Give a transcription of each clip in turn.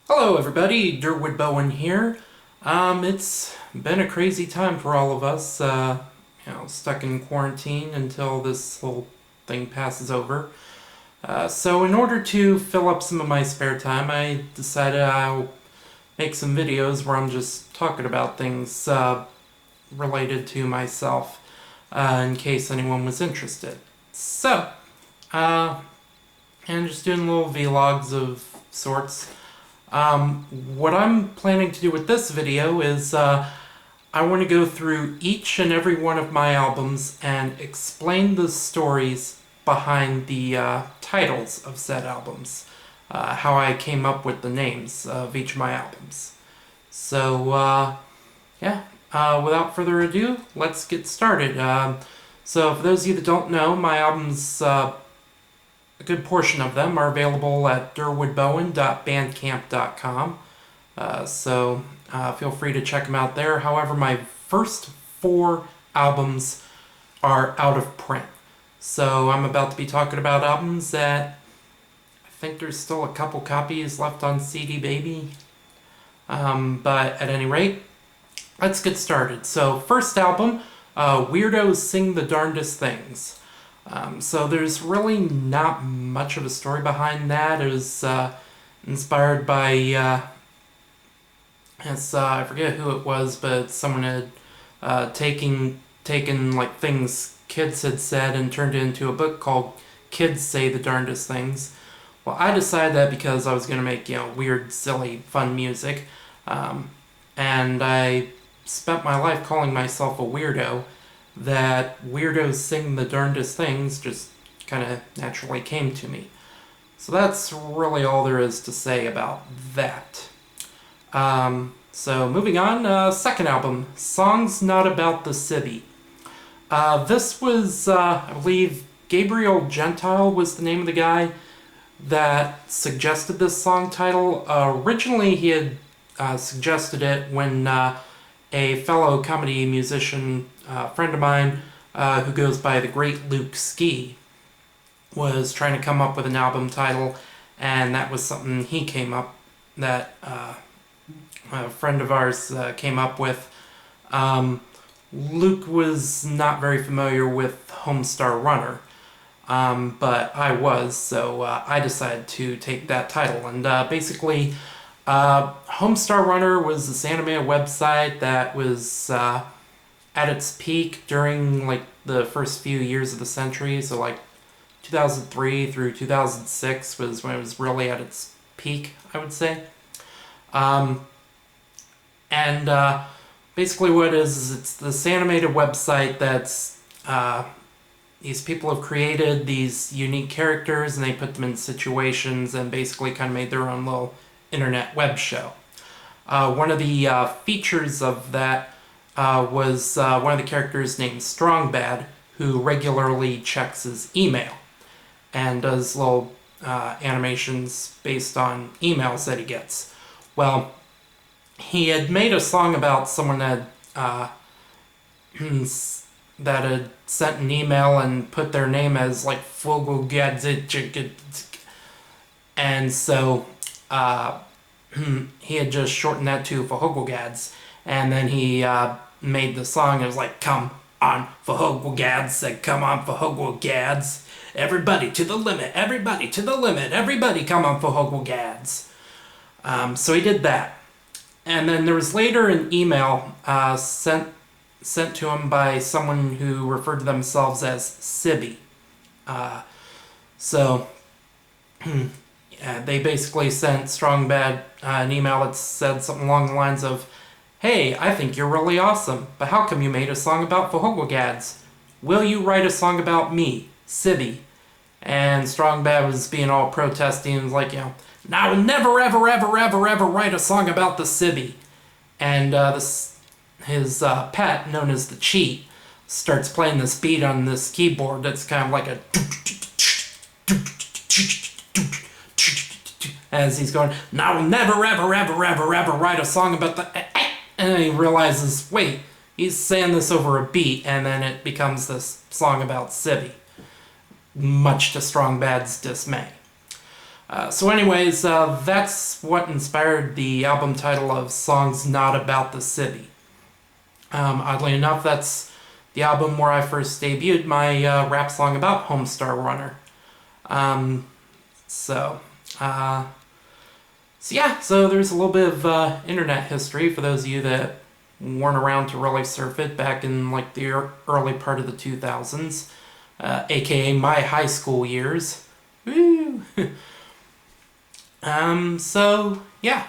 Hello everybody, Durwood Bowen here. It's been a crazy time for all of us, stuck in quarantine until this whole thing passes over. So in order to fill up some of my spare time, I decided I'll make some videos where I'm just talking about things related to myself, in case anyone was interested. So, uh, and just doing little vlogs of sorts. What I'm planning to do with this video is I want to go through each and every one of my albums and explain the stories behind the titles of said albums, how I came up with the names of each of my albums. So, without further ado, let's get started. So for those of you that don't know, my albums, a good portion of them are available at durwoodbowen.bandcamp.com. Feel free to check them out there. However, my first 4 albums are out of print. So I'm about to be talking about albums that I think there's still a couple copies left on CD Baby. But at any rate, let's get started. So first album, Weirdos Sing the Darndest Things. So there's really not much of a story behind that. It was inspired by, I forget who it was, but someone had taken like things kids had said and turned it into a book called Kids Say the Darndest Things. Well, I decided that because I was going to make, weird, silly, fun music. And I spent my life calling myself a weirdo, that Weirdos Sing the Darndest Things just kind of naturally came to me. So that's really all there is to say about that. So moving on, second album, Songs Not About the City. This was, I believe, Gabriel Gentile was the name of the guy that suggested this song title. Originally he had suggested it when a fellow comedy musician, friend of mine, who goes by the Great Luke Ski, was trying to come up with an album title, and that was something he came up, that a friend of ours came up with. Luke was not very familiar with Homestar Runner, but I was, so I decided to take that title. And basically, Homestar Runner was this anime website that was at its peak during like the first few years of the century, so like 2003 through 2006 was when it was really at its peak, I would say. Basically what it is it's this animated website that's, these people have created these unique characters and they put them in situations and basically kind of made their own little internet web show. One of the features of that was one of the characters named Strongbad, who regularly checks his email and does little animations based on emails that he gets. Well, he had made a song about someone that that had sent an email and put their name as like Fogelgadzit, and so he had just shortened that to Fogelgads, and then he made the song. It was like, "Come on, Fogelgads," said, "Come on, Fogelgads, everybody to the limit, everybody to the limit, everybody come on, Fogelgads." So he did that. And then there was later an email sent to him by someone who referred to themselves as Sibby. They basically sent Strongbad an email that said something along the lines of, "Hey, I think you're really awesome, but how come you made a song about Fogelgads? Will you write a song about me, Sibby?" And Strongbad was being all protesting and was like, "I will never, ever, ever, ever, ever write a song about the Sibby." And his pet, known as the Cheat, starts playing this beat on this keyboard that's kind of like a... as he's going, "I will never, ever, ever, ever, ever write a song about the... And then he realizes, wait, he's saying this over a beat, and then it becomes this song about Sibby, much to Strongbad's dismay. So anyways, that's what inspired the album title of Songs Not About the City. Oddly enough, that's the album where I first debuted my rap song about Homestar Runner. So yeah, so there's a little bit of internet history for those of you that weren't around to really surf it back in like the early part of the 2000s, aka my high school years. Woo! So yeah,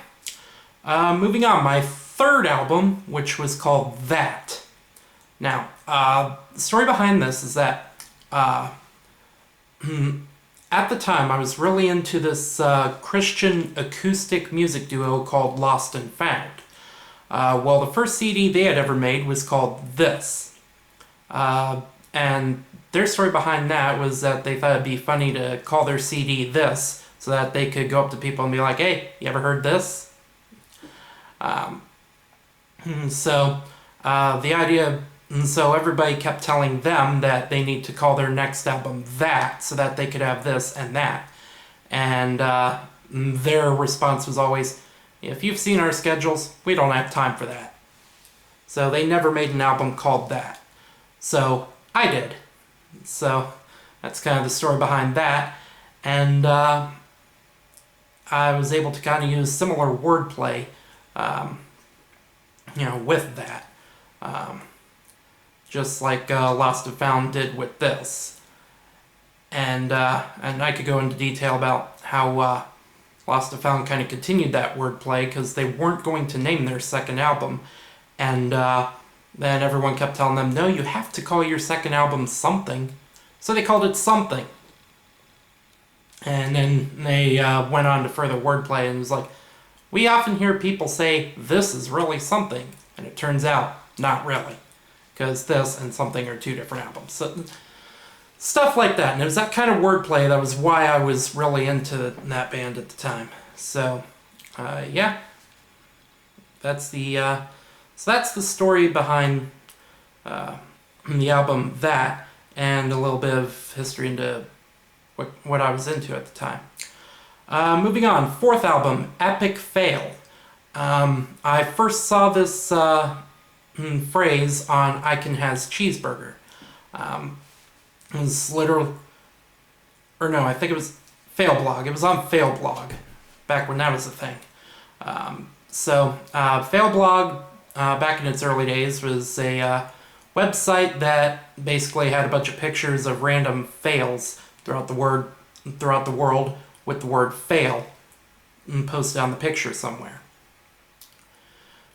moving on, my third album, which was called That. Now, the story behind this is that at the time I was really into this Christian acoustic music duo called Lost and Found. Well, the first CD they had ever made was called This. And their story behind that was that they thought it'd be funny to call their CD This, so that they could go up to people and be like, hey, you ever heard this? So everybody kept telling them that they need to call their next album That, so that they could have this and that. And their response was always, if you've seen our schedules, we don't have time for that. So they never made an album called That. So I did. So that's kind of the story behind that. And I was able to kind of use similar wordplay, with that. Just like Lost and Found did with this. And I could go into detail about how Lost and Found kind of continued that wordplay, because they weren't going to name their second album. And then everyone kept telling them, no, you have to call your second album something. So they called it Something. And then they went on to further wordplay and was like, we often hear people say, this is really something. And it turns out, not really. Because this and Something are two different albums. So, stuff like that. And it was that kind of wordplay that was why I was really into that band at the time. So, yeah. That's the story behind the album That, and a little bit of history into what I was into at the time. Moving on, fourth album, Epic Fail. I first saw this phrase on I Can Has Cheeseburger. It was literal, or no, I think it was Failblog. It was on Failblog, back when that was a thing. Failblog, back in its early days, was a website that basically had a bunch of pictures of random fails throughout the world with the word fail posted on the picture somewhere.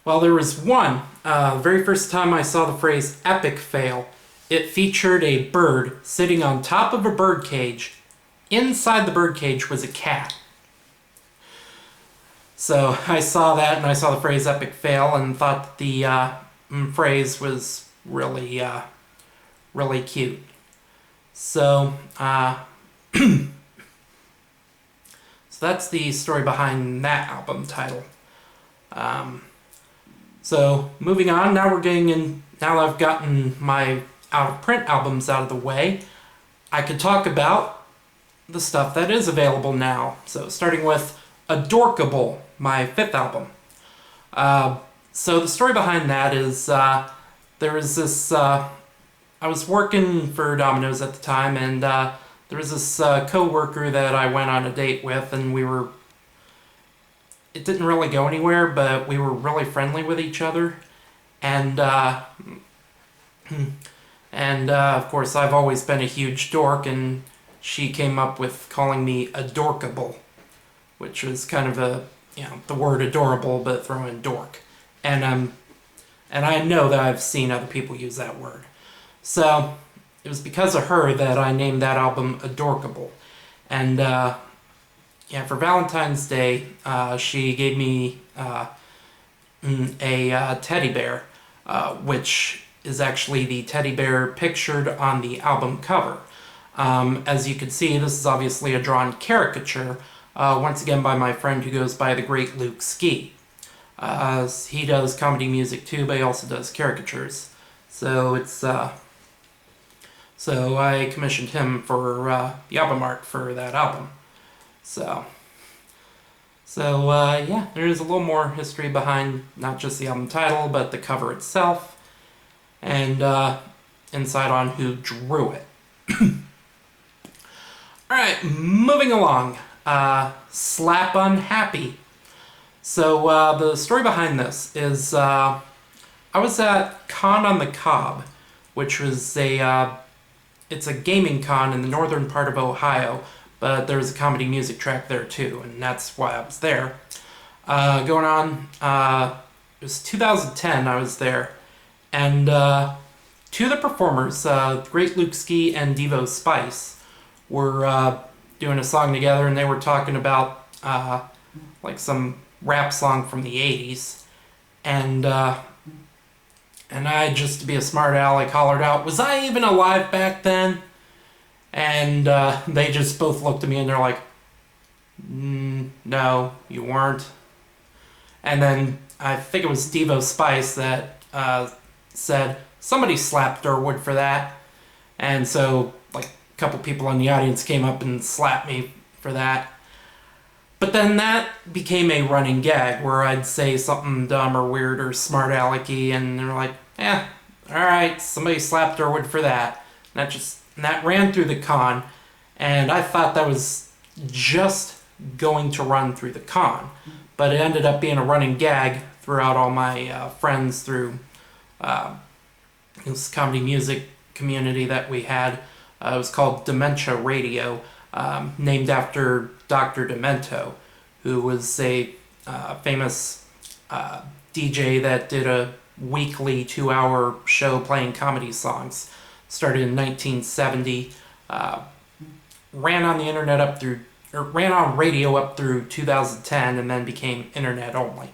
Well, there was one, the very first time I saw the phrase epic fail, it featured a bird sitting on top of a bird cage. Inside the bird cage was a cat. So I saw that, and I saw the phrase epic fail, and thought the phrase was really, really cute. So, so that's the story behind that album title. So moving on, now I've gotten my out-of-print albums out of the way, I could talk about the stuff that is available now. So starting with Adorkable, my fifth album. So the story behind that is there was this... I was working for Domino's at the time, and there was this co-worker that I went on a date with, and it didn't really go anywhere, but we were really friendly with each other. And of course, I've always been a huge dork, and she came up with calling me Adorkable, which was kind of the word adorable, but throw in dork. And I know that I've seen other people use that word. So it was because of her that I named that album Adorkable. And for Valentine's Day, she gave me a teddy bear, which is actually the teddy bear pictured on the album cover. As you can see, this is obviously a drawn caricature, once again by my friend who goes by the Great Luke Ski. He does comedy music too, but he also does caricatures. So it's so I commissioned him for the album art for that album. So, yeah, there's a little more history behind not just the album title, but the cover itself, and insight on who drew it. Alright, moving along. Slap Unhappy. So, the story behind this is I was at Con on the Cob, which was it's a gaming con in the northern part of Ohio, but there's a comedy music track there too, and that's why I was there. Going on, it was 2010 I was there, and two of the performers, Great Luke Ski and Devo Spice, were doing a song together, and they were talking about like some rap song from the 80s, and I, just to be a smart aleck, hollered out, "Was I even alive back then?" And they just both looked at me and they're like, "No, you weren't." And then I think it was Devo Spice that said, "Somebody slapped Durwood for that." And so, like, a couple people in the audience came up and slapped me for that. But then that became a running gag where I'd say something dumb or weird or smart alecky, and they're like, alright, somebody slapped Durwood for that. And that ran through the con, and I thought that was just going to run through the con. But it ended up being a running gag throughout all my friends through this comedy music community that we had. It was called Dementia Radio, named after Dr. Demento, who was a famous DJ that did a weekly 2-hour show playing comedy songs. Started in 1970, ran on the internet ran on radio up through 2010, and then became internet only.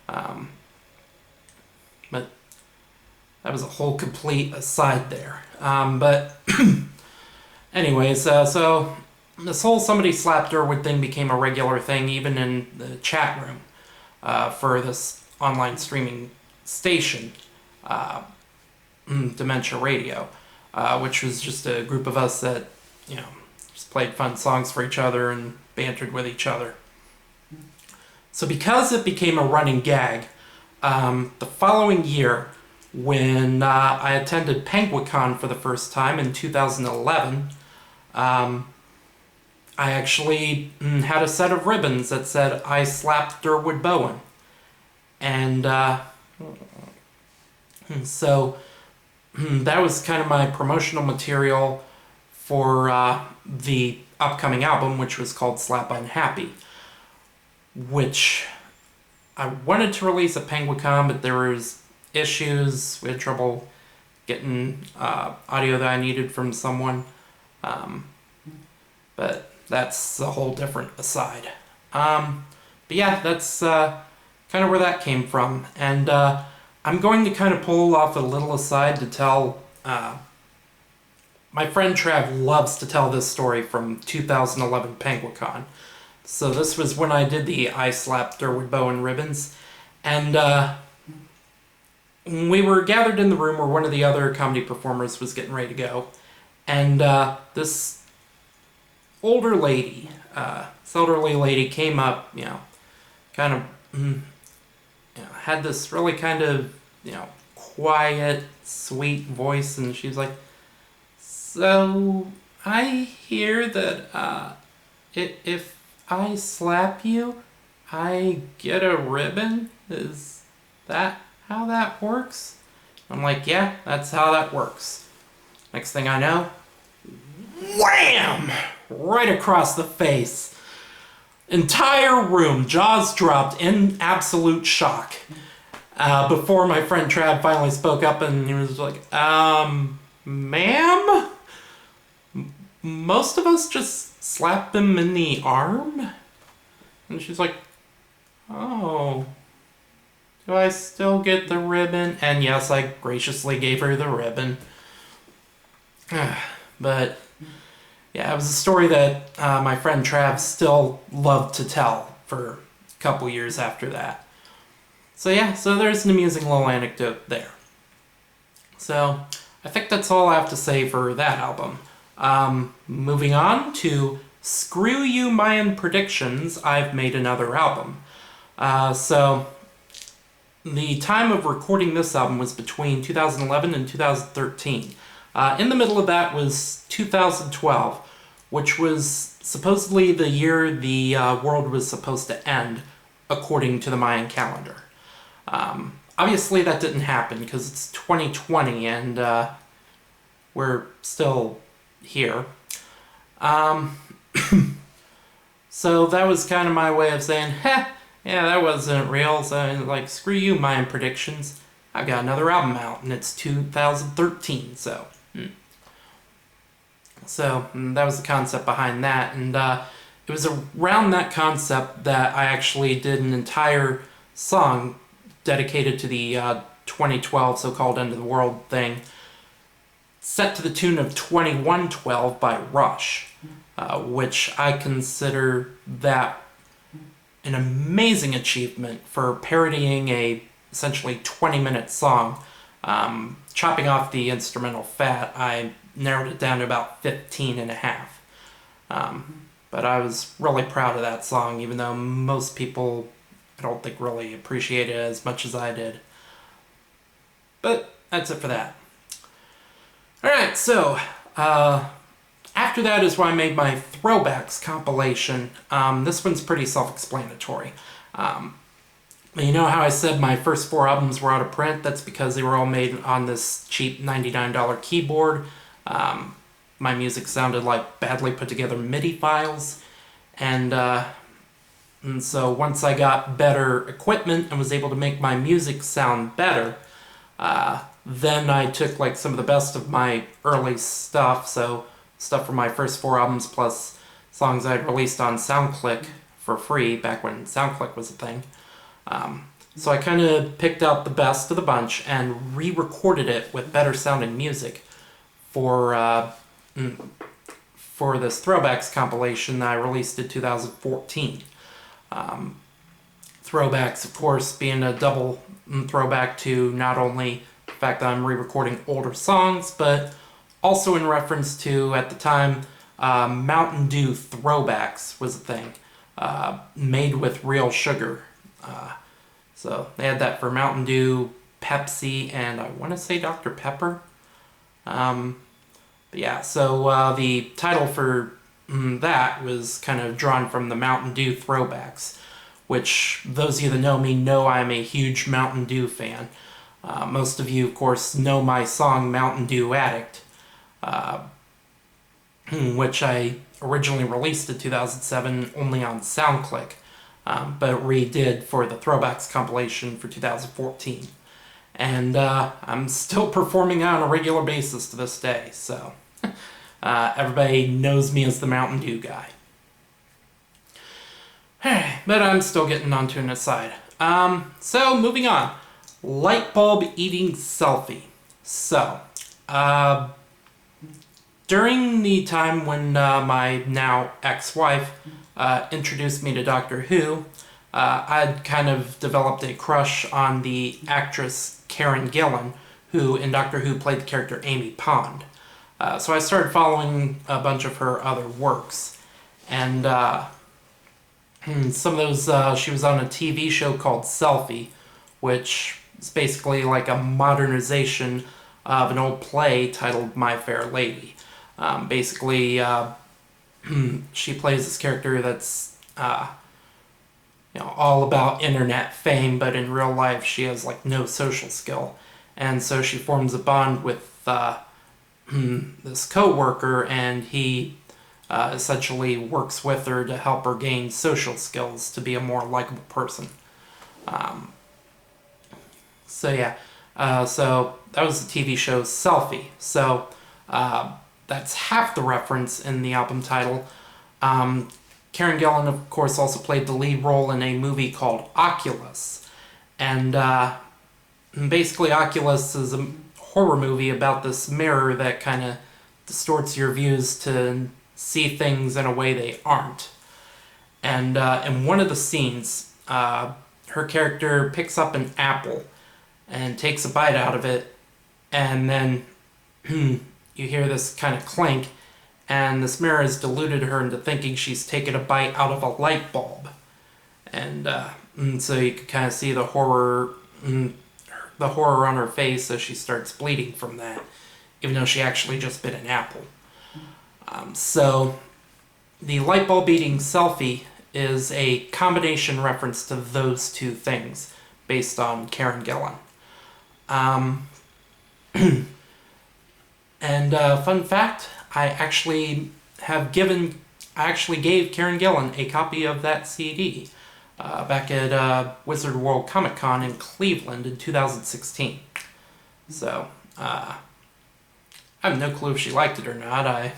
But that was a whole complete aside there. But anyways, so this whole somebody slapped Durwood thing became a regular thing, even in the chat room for this online streaming station, Dementia Radio, which was just a group of us that, just played fun songs for each other and bantered with each other. So because it became a running gag, the following year, when I attended Penguicon for the first time in 2011, I actually had a set of ribbons that said, "I slapped Durwood Bowen." And so that was kind of my promotional material for the upcoming album, which was called Slap Unhappy, which I wanted to release at Penguicon, but there was issues. We had trouble getting audio that I needed from someone. But that's a whole different aside. But yeah, that's kind of where that came from. And I'm going to kind of pull off a little aside to tell... my friend Trav loves to tell this story from 2011 Penguicon. So this was when I did the I Slapped Durwood Bowen ribbons. And we were gathered in the room where one of the other comedy performers was getting ready to go. And this older lady, this elderly lady came up, kind of, had this really kind of, quiet, sweet voice, and she was like, "So, I hear that, if I slap you, I get a ribbon? Is that how that works?" I'm like, "Yeah, that's how that works." Next thing I know, wham! Right across the face. Entire room, jaws dropped in absolute shock. Before my friend Trav finally spoke up and he was like, "Ma'am? Most of us just slap him in the arm?" And she's like, "Oh, do I still get the ribbon?" And yes, I graciously gave her the ribbon. But yeah, it was a story that my friend Trav still loved to tell for a couple years after that. So yeah, so there's an amusing little anecdote there. So I think that's all I have to say for that album. Moving on to screw you Mayan predictions, I've made another album. So the time of recording this album was between 2011 and 2013. In the middle of that was 2012, which was supposedly the year the world was supposed to end, according to the Mayan calendar. Obviously that didn't happen because it's 2020 and we're still here. So that was kind of my way of saying, heh, yeah, that wasn't real. So, like, screw you, Mayan predictions. I've got another album out, and it's 2013, so. So, that was the concept behind that, and it was around that concept that I actually did an entire song dedicated to the 2012 so-called End of the World thing, set to the tune of 2112 by Rush, which I consider that an amazing achievement for parodying a essentially 20-minute song. Chopping off the instrumental fat, I narrowed it down to about 15 and a half. But I was really proud of that song, even though most people, I don't think, really appreciate it as much as I did. But that's it for that. Alright, so after that is where I made my Throwbacks compilation. This one's pretty self-explanatory. You know how I said my first 4 albums were out of print? That's because they were all made on this cheap $99 keyboard. My music sounded like badly put together MIDI files. And so once I got better equipment and was able to make my music sound better, then I took like some of the best of my early stuff, so stuff from my first 4 albums plus songs I'd released on SoundClick for free back when SoundClick was a thing. So I kind of picked out the best of the bunch and re-recorded it with better sounding music for this Throwbacks compilation that I released in 2014. Throwbacks, of course, being a double throwback to not only the fact that I'm re-recording older songs, but also in reference to, at the time, Mountain Dew Throwbacks was a thing, made with real sugar. So they had that for Mountain Dew, Pepsi, and I want to say Dr. Pepper. But yeah, so the title for that was kind of drawn from the Mountain Dew Throwbacks, which those of you that know me know I'm a huge Mountain Dew fan. Most of you, of course, know my song Mountain Dew Addict, which I originally released in 2007 only on SoundClick, but redid for the Throwbacks compilation for 2014. And I'm still performing on a regular basis to this day, so everybody knows me as the Mountain Dew guy. But I'm still getting onto an aside. So moving on. Light bulb eating selfie. So, during the time when my now ex-wife introduced me to Doctor Who, I'd kind of developed a crush on the actress Karen Gillan, who in Doctor Who played the character Amy Pond. So I started following a bunch of her other works, and some of those, she was on a TV show called Selfie, which is basically like a modernization of an old play titled My Fair Lady. Basically, she plays this character that's all about internet fame, but in real life she has like no social skill, and so she forms a bond with this co-worker, and he essentially works with her to help her gain social skills to be a more likable person. So yeah, so that was the TV show Selfie. So that's half the reference in the album title. Karen Gillan, of course, also played the lead role in a movie called Oculus. And basically Oculus is a horror movie about this mirror that kind of distorts your views to see things in a way they aren't. And in one of the scenes, her character picks up an apple and takes a bite out of it, and then you hear this kind of clink, and this mirror has deluded her into thinking she's taken a bite out of a light bulb. And so you can kind of see the horror on her face as she starts bleeding from that, even though she actually just bit an apple. So the light bulb eating selfie is a combination reference to those two things based on Karen Gillan. And fun fact, I actually gave Karen Gillan a copy of that CD back at Wizard World Comic Con in Cleveland in 2016. So, I have no clue if she liked it or not,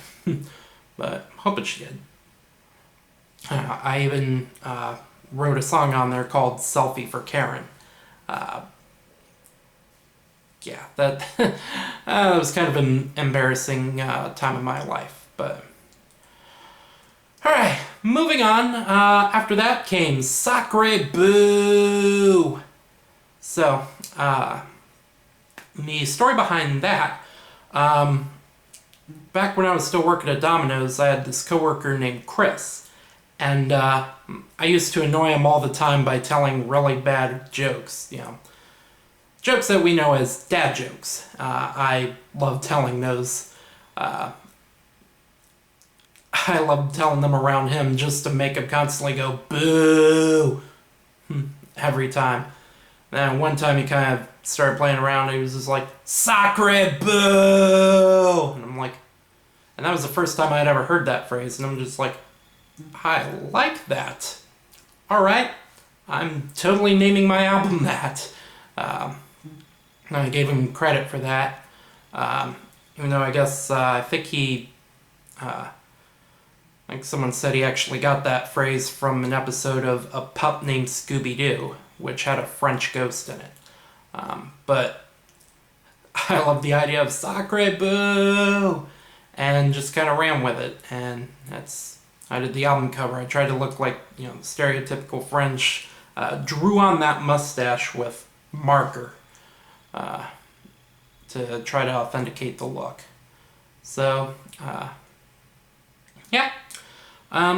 but I'm hoping she did. I even wrote a song on there called Selfie for Karen. Yeah, that was kind of an embarrassing time in my life, but... Alright, moving on. After that came Sacre Boo! So, the story behind that, back when I was still working at Domino's, I had this coworker named Chris, and I used to annoy him all the time by telling really bad jokes, jokes that we know as dad jokes. I love telling those. I love telling them around him just to make him constantly go, boo, every time. And then one time he kind of started playing around, he was just like, Sacre Boo! And I'm like, and that was the first time I had ever heard that phrase, and I'm just like, I like that. Alright, I'm totally naming my album that. And I gave him credit for that. Even though I guess, I think he, like someone said he actually got that phrase from an episode of A Pup Named Scooby-Doo, which had a French ghost in it. But I love the idea of Sacre Boo! And just kind of ran with it. And I did the album cover. I tried to look like, the stereotypical French. Drew on that mustache with marker to try to authenticate the look. So, yeah.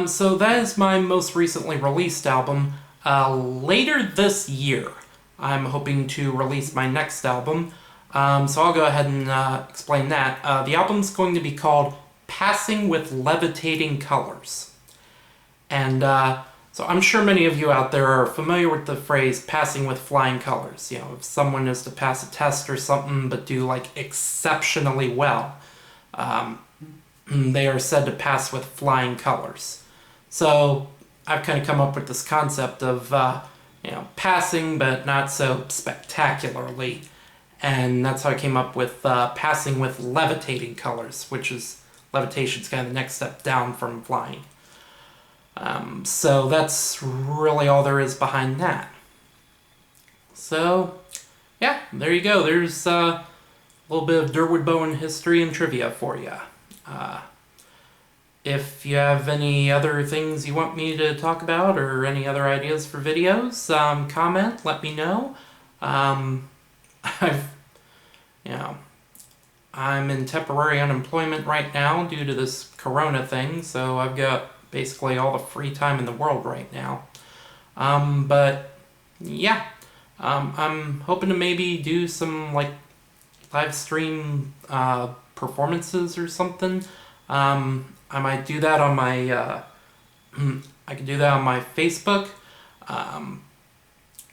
So that is my most recently released album. Later this year, I'm hoping to release my next album. So I'll go ahead and explain that. The album's going to be called Passing with Levitating Colors. And so I'm sure many of you out there are familiar with the phrase passing with flying colors. If someone is to pass a test or something but do exceptionally well, they are said to pass with flying colors. So I've kind of come up with this concept of, passing but not so spectacularly. And that's how I came up with passing with levitating colors, which is, levitation's kind of the next step down from flying. So that's really all there is behind that. So, yeah, there you go. There's a little bit of Durwood Bowen history and trivia for you. If you have any other things you want me to talk about or any other ideas for videos, comment, let me know. I'm in temporary unemployment right now due to this corona thing, so I've got basically all the free time in the world right now. But yeah, I'm hoping to maybe do some live stream performances or something. I might do that on my I could do that on my Facebook.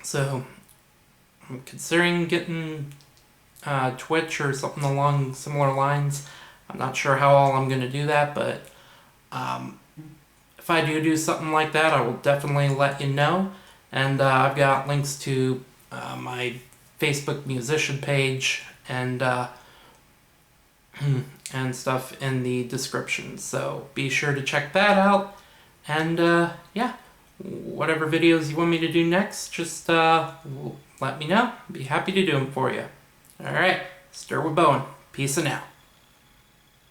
So I'm considering getting Twitch or something along similar lines. I'm not sure how all I'm going to do that, but if I do something like that, I will definitely let you know. And I've got links to my Facebook musician page and and stuff in the description. So be sure to check that out. And yeah, whatever videos you want me to do next, just let me know. Be happy to do them for you. Alright, Durwood Bowen. Peace and out.